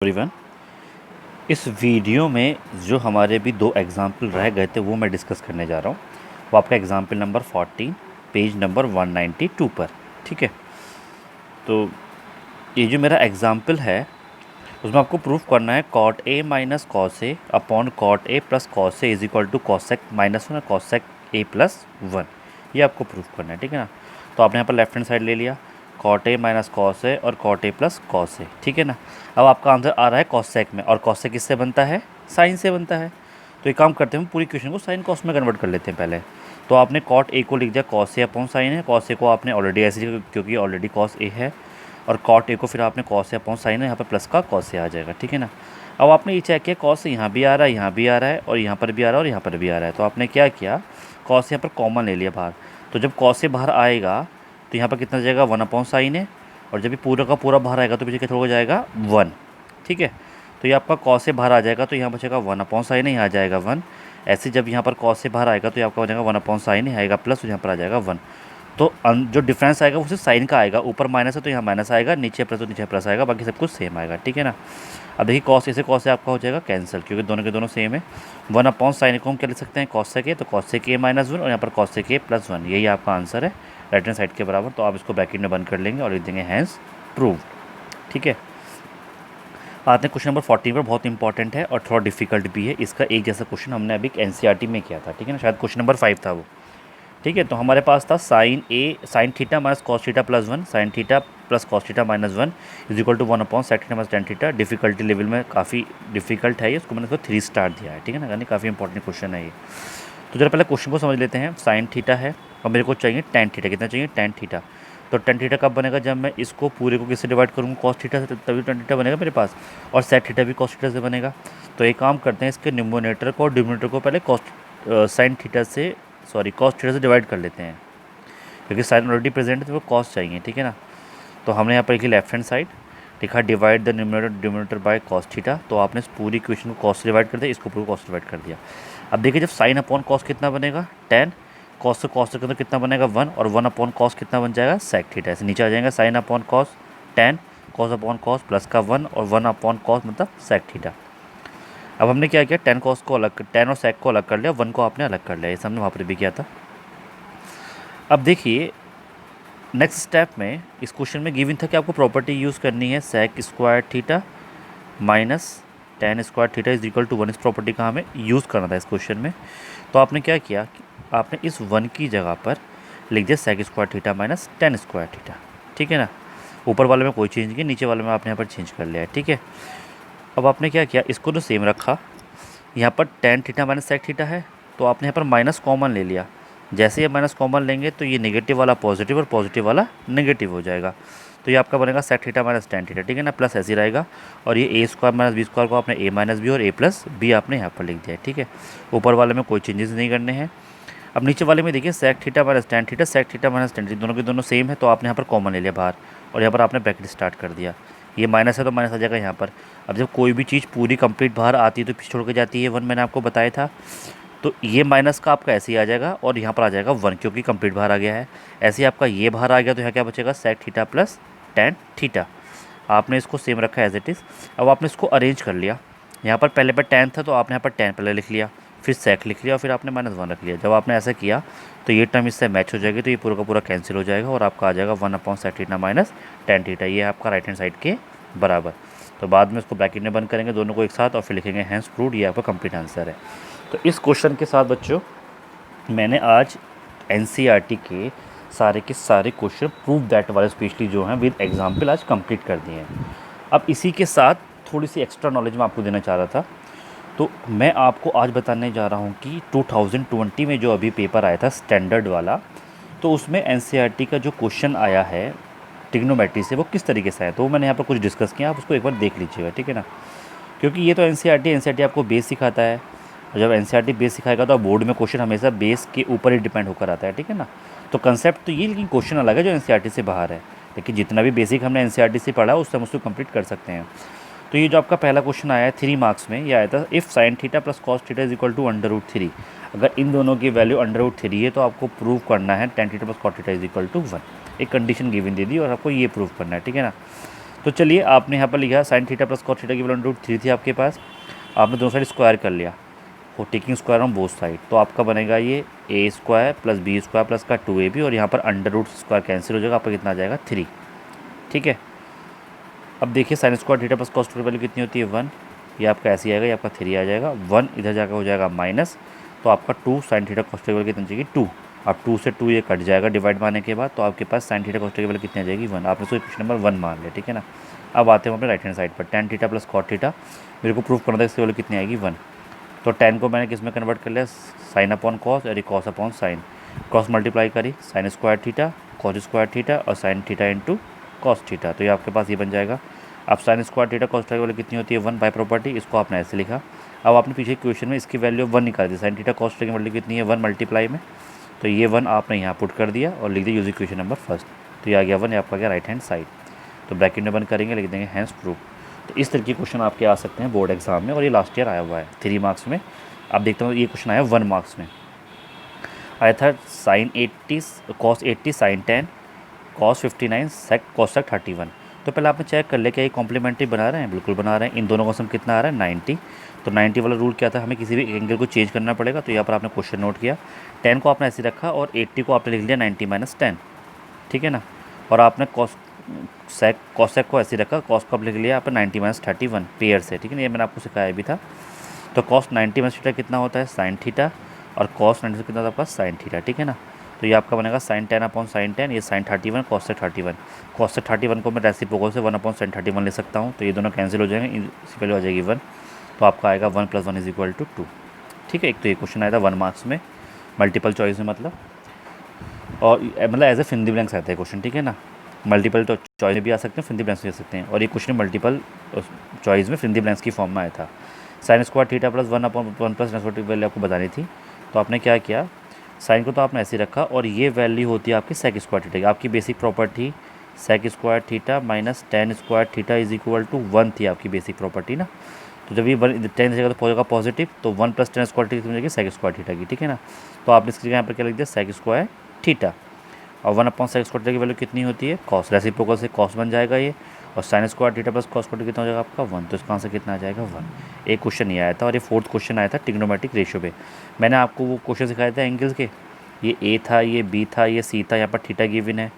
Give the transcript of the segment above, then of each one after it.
Everyone, इस video में जो हमारे भी दो एग्जाम्पल रह गए थे वो मैं डिस्कस करने जा रहा हूँ। वो आपका एग्जाम्पल नंबर 14 पेज नंबर 192 पर। ठीक है, तो ये जो मेरा एग्जाम्पल है उसमें आपको प्रूफ करना है cot A minus cos A upon cot A plus cos A is equal to cosec minus one और कॉसेक ए प्लस वन। ये आपको प्रूफ करना है, ठीक है ना। तो आपने यहाँ पर लेफ्ट हैंड साइड ले लिया कॉट ए माइनस कॉस ए और कॉट ए प्लस कॉस ए, ठीक है ना। अब आपका आंसर आ रहा है कॉसेक में, और कॉसेक किससे बनता है? साइन से बनता है। तो एक काम करते हैं, पूरी क्वेश्चन को साइन कॉस में कन्वर्ट कर लेते हैं पहले। तो आपने कॉट ए को लिख दिया कॉस ए अपॉन साइन है, कॉस ए को आपने ऑलरेडी ऐसे क्योंकि ऑलरेडी कॉस ए है, और कॉट ए को फिर आपने कॉस ए अपॉन साइन है, यहाँ पर प्लस का कॉस ए आ जाएगा, ठीक है ना। अब आपने ये चेक किया कॉस यहाँ भी आ रहा है, यहाँ भी आ रहा है, और यहाँ पर भी आ रहा है, और यहाँ पर भी आ रहा है। तो आपने क्या किया, कॉस यहाँ पर कॉमन ले लिया बाहर। तो जब कॉस ए बाहर आएगा तो यहाँ पर कितना जाएगा, वन अपॉन साइन है, और जब भी पूरा का पूरा बाहर आएगा तो पीछे कितना हो जाएगा, वन। ठीक है, तो ये आपका कॉस से बाहर आ जाएगा तो यहाँ बचेगा वन अपॉन साइन है, यहाँ आ जाएगा वन। ऐसे जब यहाँ पर कॉस से बाहर आएगा तो ये आपका हो जाएगा वन अपॉन साइन है, आएगा प्लस, तो यहाँ पर आ जाएगा वन। तो जो डिफरेंस आएगा वो सिर्फ साइन का आएगा, ऊपर माइनस है तो यहाँ माइनस आएगा, नीचे प्लस तो नीचे प्लस आएगा, बाकी सब कुछ सेम आएगा, ठीक है ना। अब देखिए कॉस से कॉस से आपका हो जाएगा कैंसिल, क्योंकि दोनों के दोनों सेम है। वन अपॉन साइन को हम क्या लिख सकते हैं, कॉस से के, तो कॉस से के माइनस वन, और यहाँ पर कॉस से के प्लस वन। यही आपका आंसर है राइट हैंड साइड के बराबर। तो आप इसको ब्रैकेट में बंद कर लेंगे और लिख देंगे हैंस प्रूव्ड, ठीक है। आते हैं क्वेश्चन नंबर 14 पर, बहुत इंपॉर्टेंट है और थोड़ा डिफिकल्ट भी है। इसका एक जैसा क्वेश्चन हमने अभी एनसीईआरटी में किया था, ठीक है ना, शायद क्वेश्चन नंबर 5 था वो, ठीक है। तो हमारे पास था sine theta minus cos theta plus one, sine theta plus cos theta minus one is equal to one upon sec theta minus tan theta. Difficulty level में काफ़ी डिफिकल्ट है ये, उसको मैंने इसको 3 स्टार दिया है, ठीक है ना, यानी काफ़ी इंपॉर्टेंट क्वेश्चन है ये। तो जरा पहले क्वेश्चन को समझ लेते हैं। साइन थीटा है और मेरे को चाहिए टेन थीटा, कितना चाहिए, टेन थीटा। तो टेन थीटा कब बनेगा, जब मैं इसको पूरे को किससे डिवाइड करूँगा, कॉस थीटा से, तभी टेन थीटा बनेगा मेरे पास, और सेक थीटा भी कॉस थीटा से बनेगा। तो एक काम करते हैं, इसके न्यूमरेटर को और डिनोमिनेटर को पहले साइन थीटा से कॉस थीटा से डिवाइड कर लेते हैं, क्योंकि साइन ऑलरेडी प्रेजेंट है तो वो कॉस चाहिए, ठीक है ना। तो हमने यहाँ पर लिखी लेफ्ट हैंड साइड, लिखा divide the numerator by cos theta. तो आपने इस पूरी इक्वेशन को कॉस से डिवाइड कर दिया, इसको पूरा कॉस से डिवाइड कर दिया। अब देखिए जब साइन अपॉन कॉस कितना बनेगा, टेन, कॉस से तो कितना बनेगा, वन, और वन अपॉन कॉस कितना बन जाएगा, सेक थीटा। ऐसे नीचे आ जाएगा sign upon cos tan, cos upon cos plus का वन, और वन अपॉन कॉस मतलब सेक थीटा। अब हमने क्या किया, टेन कॉस को अलग, टेन और सेक को अलग कर लिया, वन को आपने अलग कर लिया, ये हमने वहाँ पर भी किया था। अब देखिए नेक्स्ट स्टेप में इस क्वेश्चन में गिवन था कि आपको प्रॉपर्टी यूज़ करनी है sec square theta minus tan square theta is equal to one. इस प्रॉपर्टी का हमें यूज़ करना था इस क्वेश्चन में। तो आपने क्या किया कि आपने इस वन की जगह पर लिख दिया sec square theta minus tan square theta, ठीक है ना। ऊपर वाले में कोई चेंज नहीं, नीचे वाले में आपने यहाँ पर चेंज कर लिया है, ठीक है। अब आपने क्या किया, इसको तो सेम रखा, यहाँ पर tan theta minus sec theta है, तो आपने यहाँ पर माइनस कॉमन ले लिया। जैसे ये माइनस कॉमन लेंगे तो ये नेगेटिव वाला पॉजिटिव और पॉजिटिव वाला नेगेटिव हो जाएगा। तो ये आपका बनेगा sec theta minus tan theta, ठीक है ना, प्लस ऐसे ही रहेगा। और ये ए स्क्वायर माइनस बी स्क्वायर को आपने ए माइनस बी और ए प्लस बी आपने यहाँ पर लिख दिया है, ठीक है। ऊपर वाले में कोई चेंजेस नहीं करने हैं। अब नीचे वाले में देखिए sec theta minus tan theta, sec theta minus tan theta, दोनों के दोनों सेम है, तो आपने यहाँ पर कॉमन ले लिया बाहर, और यहाँ पर आपने ब्रैकेट स्टार्ट कर दिया। ये माइनस है तो माइनस आ जाएगा यहाँ पर। अब जब कोई भी चीज़ पूरी कंप्लीट बाहर आती है तो पीछे छोड़ के जाती है, वन मैंने आपको बताया था। तो ये माइनस का आपका ऐसे ही आ जाएगा, और यहाँ पर आ जाएगा वन, क्योंकि कंप्लीट बाहर आ गया है। ऐसे ही आपका ये बाहर आ गया तो यहाँ क्या बचेगा, sec theta plus tan theta. आपने इसको सेम रखा है एज इट इज़। अब आपने इसको अरेंज कर लिया, यहाँ पर पहले पर टेन था तो आपने यहाँ पर टेन पहले लिख लिया, फिर सेक लिख लिया, और फिर आपने माइनस वन रख लिया। जब आपने ऐसा किया तो ये टर्म इससे मैच हो जाएगी, तो ये पूरा का पूरा कैंसिल हो जाएगा, और आपका आ जाएगा one upon sec theta minus tan theta. ये आपका राइट हैंड साइड के बराबर। तो बाद में इसको ब्रैकेट में बंद करेंगे दोनों को एक साथ, और फिर लिखेंगे हैंस प्रूव्ड। ये आपका कंप्लीट आंसर है। तो इस क्वेश्चन के साथ बच्चों मैंने आज एनसीईआरटी के सारे क्वेश्चन प्रूव दैट वाले स्पेशली जो हैं विद एग्जांपल आज कंप्लीट कर दिए हैं। अब इसी के साथ थोड़ी सी एक्स्ट्रा नॉलेज मैं आपको देना चाह रहा था। तो मैं आपको आज बताने जा रहा हूँ कि 2020 में जो अभी पेपर आया था स्टैंडर्ड वाला, तो उसमें एनसीईआरटी का जो क्वेश्चन आया है ट्रिग्नोमेट्री से वो किस तरीके से आया। तो मैंने यहाँ पर कुछ डिस्कस किया, आप उसको एक बार देख लीजिएगा, ठीक है ना। क्योंकि ये तो एनसीईआरटी आपको बेस सिखाता है, और जब एनसीईआरटी बेस सिखाएगा तो बोर्ड में क्वेश्चन हमेशा बेस के ऊपर ही डिपेंड होकर आता है, ठीक है ना। तो कंसेप्ट तो ये, लेकिन क्वेश्चन अलग है जो एनसीईआरटी से बाहर है। लेकिन जितना भी बेसिक हमने एनसीईआरटी से पढ़ा उससे हम उसको कंप्लीट कर सकते हैं। तो ये जो आपका पहला क्वेश्चन आया है 3 मार्क्स में, ये आया था if sine theta plus cos theta is equal to under root three. अगर इन दोनों की वैल्यू अंडर रूट थ्री है तो आपको प्रूव करना है tan theta plus cos theta is equal to one. एक कंडीशन गिवन दे दी और आपको ये प्रूव करना है, ठीक है ना। तो चलिए आपने यहाँ पर लिखा sign theta plus cos theta की वैल्यू √3 थी आपके पास, आपने दोनों साइड स्क्वायर कर लिया, वो taking square on both side, तो आपका बनेगा ये ए square plus b square plus का 2ab, और यहाँ पर अंडर रूट स्क्वायर कैंसिल हो जाएगा, आपका कितना आ जाएगा 3। ठीक है, अब देखिए sign square theta plus cos theta value कितनी होती है 1, ये आपका ऐसे ही आएगा, ये आपका 3 आ जाएगा, 1 इधर जाकर हो जाएगा माइनस, तो आपका 2 साइन थीटा कॉस थीटा की वैल्यू कितनी चाहिए 2। अब 2 से 2 ये कट जाएगा डिवाइड मारने के बाद, तो आपके पास साइन थीटा कॉस थीटा की वैल्यू कितनी आ जाएगी 1। आपने इसको क्वेश्चन नंबर 1 मान लिया, ठीक है ना। अब आते हैं अपने राइट हैंड साइड पर, tan theta plus cot theta मेरे को प्रूव करना था, इसकी वैल्यू कितनी आएगी 1। तो tan को मैंने किस में कन्वर्ट कर लिया, साइन अपॉन कॉस और cos upon sine, cos multiply करी sine square theta cos square theta और sine theta into cos theta, तो ये आपके पास ये बन जाएगा। अब sine square theta cos theta की वैल्यू कितनी होती है 1 बाय प्रॉपर्टी, इसको आपने ऐसे लिखा। अब आपने पीछे क्वेश्चन में इसकी वैल्यू 1 निकाल दी, साइन थीटा कॉस थीटा की वैल्यू कितनी है 1 मल्टीप्लाई में, तो ये 1 आपने यहाँ पुट कर दिया और लिख दिया यूजिंग क्वेश्चन नंबर फर्स्ट, तो ये आ गया 1, ये आपका गया राइट हैंड साइड। तो ब्रैकेट में बंद करेंगे, लिख देंगे हैंस प्रूफ। तो इस तरह के क्वेश्चन आपके आ सकते हैं बोर्ड एग्जाम में, और ये लास्ट ईयर आया हुआ है 3 मार्क्स में। आप देखते हो ये क्वेश्चन आया 1 मार्क्स में आया था, साइन 80 कॉस 80 साइन 10 कॉस 59 सेक कॉस 31। तो पहले आपने चेक कर लिया क्या ये कॉम्प्लीमेंट्री बना रहे हैं, बिल्कुल बना रहे हैं। इन दोनों का सम कितना आ रहा है 90, तो 90 वाला रूल क्या था, हमें किसी भी एंगल को चेंज करना पड़ेगा, तो यहाँ पर आपने क्वेश्चन नोट किया, 10 को आपने ऐसे रखा और 80 को आपने लिख लिया 90 माइनस 10, ठीक है ना। और आपने कॉस सेक को ऐसे रखा, कॉस को आप लिख लिया आपने 90 माइनस 31 पेयर से, ठीक है ना, ये मैंने आपको सिखाया भी था। तो कॉस 90 माइनस थीटा कितना होता है साइन थीटा, और कॉस 90 से कितना होता है आपका साइन थीटा, ठीक है ना। तो ये आपका बनेगा साइन 10 अपॉन साइन 10, ये साइन 31 कॉस से 31, कॉस से 31 को मैं रेसिप्रोकल से 1 अपॉन साइन 31 ले सकता हूँ, तो ये दोनों कैंसिल हो जाएंगे, इसकी वैल्यू आ जाएगी 1, तो आपका आएगा 1 + 1 = 2। ठीक है, एक तो ये क्वेश्चन आया था 1 मार्क्स में, मल्टीपल चॉइस में, मतलब और मतलब एज ए फिंदी ब्लैंक्स आता है क्वेश्चन, ठीक है ना। मल्टीपल तो चॉइस में भी आ सकते हैं, फिंदी ब्लैंक्स भी आ सकते हैं, और ये क्वेश्चन मल्टीपल चॉइस में फिंदी ब्लैंक्स की फॉर्म में आया था। Sign square theta plus 1 upon 1 plus negative value आपको बतानी थी, तो आपने क्या किया, साइन को तो आपने ऐसे रखा, और ये वैल्यू होती है आपकी सेक स्क्वायर थीटा की, आपकी basic property sec square theta minus tan square theta = 1 थी आपकी बेसिक प्रॉपर्टी ना। तो जब ये 10 जगह तो पहुँचेगा पॉजिटिव, तो 1 + 10 स्क्वायर थीटा मिलेगी सेक स्क्वायर थीटा की, ठीक है ना। तो आपने इसकी जगह यहाँ पर क्या लिख दिया सेक स्क्वायर थीटा, और 1 अपॉन सेक स्क्वायर थीटा की वैल्यू कितनी होती है कॉस, रेसिप्रोकल से कॉस बन जाएगा ये, और sign square theta plus cos square कितना हो जाएगा आपका 1, तो इसका आंसर कितना आ जाएगा 1। एक क्वेश्चन ये आया था, और ये 4th क्वेश्चन आया था ट्रिग्नोमेट्रिक रेशियो पे। मैंने आपको वो क्वेश्चन सिखाया था एंगल्स के, ये ए था, ये बी था, ये सी था, यहाँ पर थीटा गिवन है,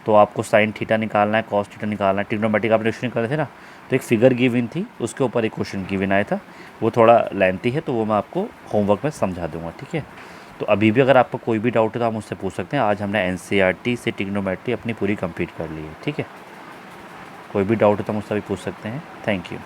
तो आपको साइन थीटा निकालना है, कॉस थीटा निकालना है, ट्रिग्नोमेट्रिक आपने क्वेश्चन कर रहे थे ना, तो एक फिगर गिवन थी, उसके ऊपर एक क्वेश्चन गिवन आया था, वो थोड़ा लेंथी है, तो वो मैं आपको होमवर्क में समझा दूँगा, ठीक है। तो अभी भी अगर आपको कोई भी डाउट है तो आप मुझसे पूछ सकते हैं। आज हमने एनसीईआरटी से ट्रिग्नोमेट्री अपनी पूरी कंप्लीट कर ली है, ठीक है। कोई भी डाउट है तो मुझसे भी पूछ सकते हैं। Thank you.